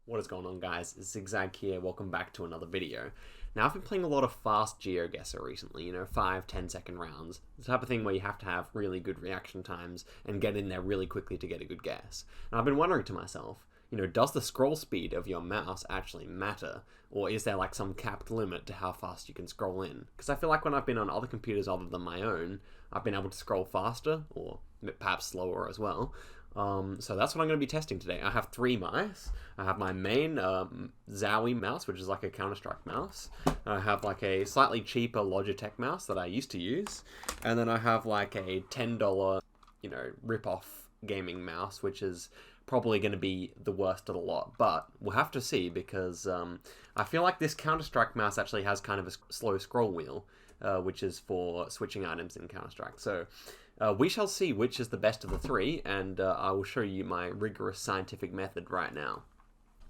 What is going on, guys? It's Zigzag here. Welcome back to another video. Now, I've been playing a lot of fast Geoguessr recently, 5-10 second rounds. The type of thing where you have to have really good reaction times and get in there really quickly to get a good guess. And I've been wondering to myself, does the scroll speed of your mouse actually matter? Or is there like some capped limit to how fast you can scroll in? Because I feel like when I've been on other computers other than my own, I've been able to scroll faster, or perhaps slower as well. So that's what I'm going to be testing today. I have three mice. I have my main Zowie mouse, which is like a Counter-Strike mouse. I have like a slightly cheaper Logitech mouse that I used to use. And then I have like a $10, rip-off gaming mouse, which is probably going to be the worst of the lot. But we'll have to see because I feel like this Counter-Strike mouse actually has kind of a slow scroll wheel, which is for switching items in Counter-Strike. So we shall see which is the best of the three, and I will show you my rigorous scientific method right now.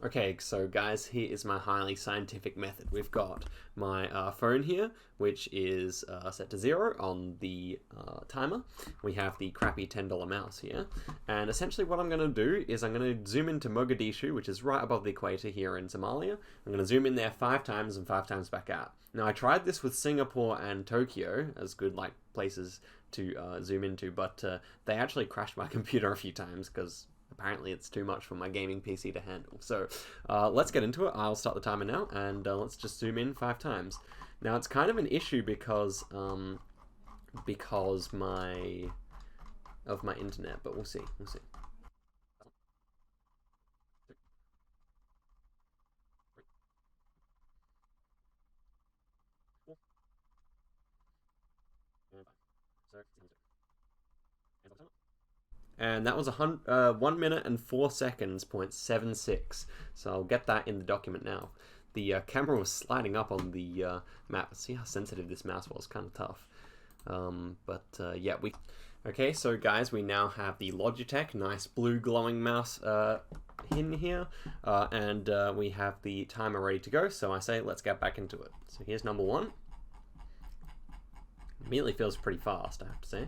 Okay, so guys, here is my highly scientific method. We've got my phone here, which is set to 0 on the timer. We have the crappy $10 mouse here. And essentially what I'm going to do is I'm going to zoom into Mogadishu, which is right above the equator here in Somalia. I'm going to zoom in there 5 times and 5 times back out. Now, I tried this with Singapore and Tokyo as good places to zoom into, but they actually crashed my computer a few times because apparently it's too much for my gaming PC to handle. So let's get into it. I'll start the timer now, and let's just zoom in 5 times. Now, it's kind of an issue because my internet, but we'll see. And that was 1 minute and 4 seconds, 0.76. So I'll get that in the document now. The camera was sliding up on the map. See how sensitive this mouse was, kind of tough. Yeah, Okay, so guys, we now have the Logitech nice blue glowing mouse in here, and we have the timer ready to go. So I say, let's get back into it. So here's number 1. Immediately feels pretty fast, I have to say.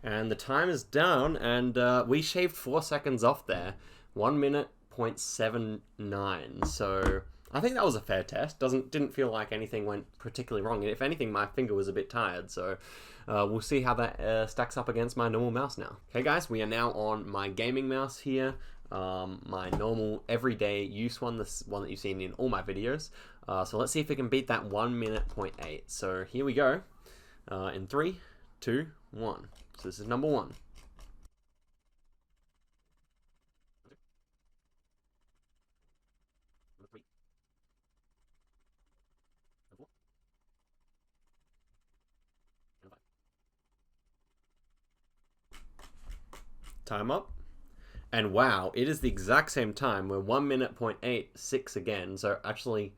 And the time is down, and we shaved 4 seconds off there. 1 minute, 0.79. So I think that was a fair test. Didn't feel like anything went particularly wrong. And if anything, my finger was a bit tired. So we'll see how that stacks up against my normal mouse now. Okay, guys, we are now on my gaming mouse here. My normal everyday use one, this one that you've seen in all my videos. So let's see if we can beat that 1 minute, 0.8. So here we go. In 3, 2, 1. So this is number 1. Time up. And wow, it is the exact same time. We're 1 minute, 0.86 again. So actually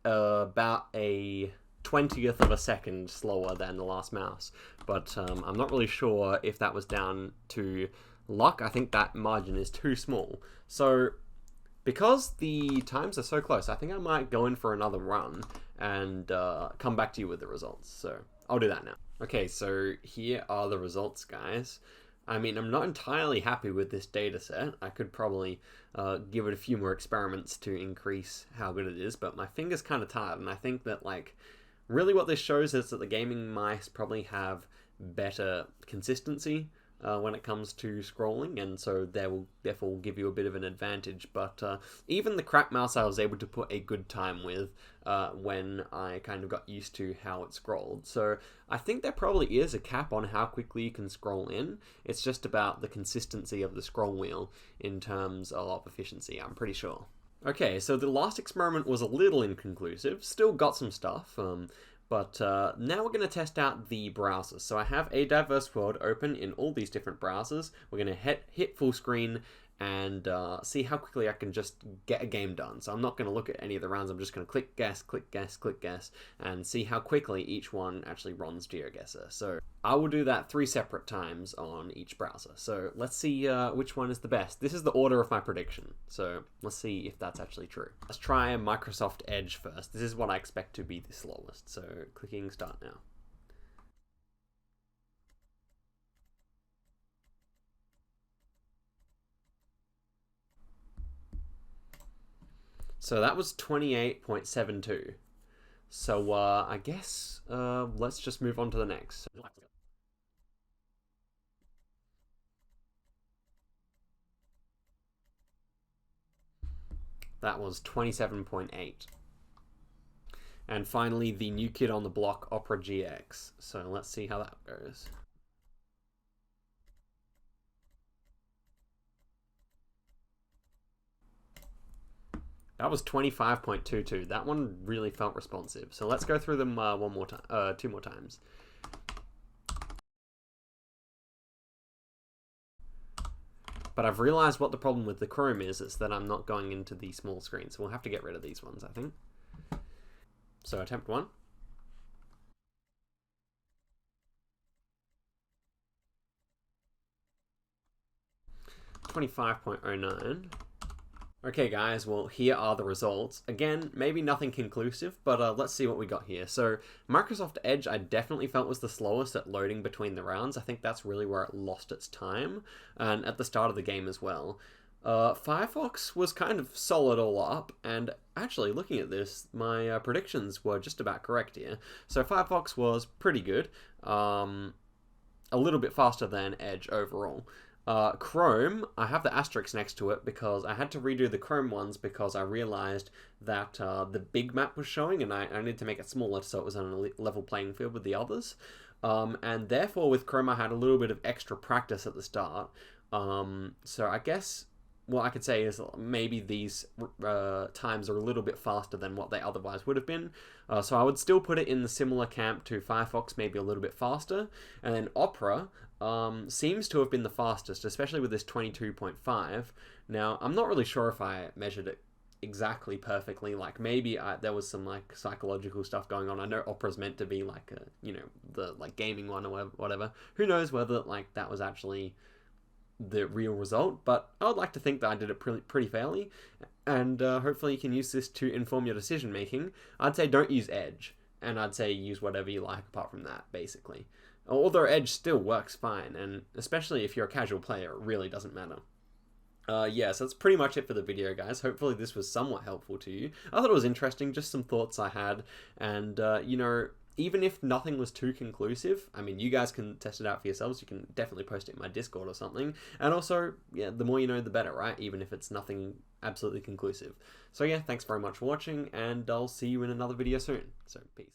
about a 20th of a second slower than the last mouse, but I'm not really sure if that was down to luck. I think that margin is too small. So because the times are so close, I think I might go in for another run and come back to you with the results. So I'll do that now. Okay, so here are the results, guys. I mean, I'm not entirely happy with this data set. I could probably give it a few more experiments to increase how good it is, but my finger's kind of tired, and I think that really what this shows is that the gaming mice probably have better consistency when it comes to scrolling, and so they will therefore give you a bit of an advantage. But even the crap mouse I was able to put a good time with when I kind of got used to how it scrolled. So I think there probably is a cap on how quickly you can scroll in. It's just about the consistency of the scroll wheel in terms of efficiency, I'm pretty sure. Okay, so the last experiment was a little inconclusive, still got some stuff, but now we're going to test out the browsers. So I have a diverse world open in all these different browsers. We're going to hit full screen and see how quickly I can just get a game done. So I'm not going to look at any of the rounds. I'm just going to click guess, click guess, click guess, and see how quickly each one actually runs Geoguessr. So I will do that 3 separate times on each browser. So let's see which one is the best. This is the order of my prediction. So let's see if that's actually true. Let's try Microsoft Edge first. This is what I expect to be the slowest. So clicking start now. So that was 28.72. So I guess let's just move on to the next. That was 27.8. And finally, the new kid on the block, Opera GX. So let's see how that goes. That was 25.22. That one really felt responsive. So let's go through them one more time, 2 more times. But I've realized what the problem with the Chrome is. It's that I'm not going into the small screen. So we'll have to get rid of these ones, I think. So attempt 1. $25.09. Okay guys, well here are the results. Again, maybe nothing conclusive, but let's see what we got here. So Microsoft Edge I definitely felt was the slowest at loading between the rounds. I think that's really where it lost its time, and at the start of the game as well. Firefox was kind of solid all up, and actually looking at this, my predictions were just about correct here. So Firefox was pretty good, a little bit faster than Edge overall. Chrome, I have the asterisk next to it because I had to redo the Chrome ones because I realized that the big map was showing and I needed to make it smaller so it was on a level playing field with the others. And therefore with Chrome I had a little bit of extra practice at the start. So I guess what I could say is maybe these times are a little bit faster than what they otherwise would have been. So I would still put it in the similar camp to Firefox, maybe a little bit faster. And then Opera seems to have been the fastest, especially with this 22.5. Now, I'm not really sure if I measured it exactly perfectly. Like maybe there was some like psychological stuff going on. I know Opera's meant to be like a, you know, the like gaming one or whatever. Who knows whether like that was actually the real result, but I would like to think that I did it pretty fairly, and hopefully you can use this to inform your decision making. I'd say don't use Edge, and I'd say use whatever you like apart from that, basically. Although Edge still works fine, and especially if you're a casual player, it really doesn't matter. Yeah, so that's pretty much it for the video, guys. Hopefully this was somewhat helpful to you. I thought it was interesting, just some thoughts I had, and, you know, even if nothing was too conclusive, I mean, you guys can test it out for yourselves. You can definitely post it in my Discord or something. And also, yeah, the more you know, the better, right? Even if it's nothing absolutely conclusive. So yeah, thanks very much for watching, and I'll see you in another video soon. So, peace.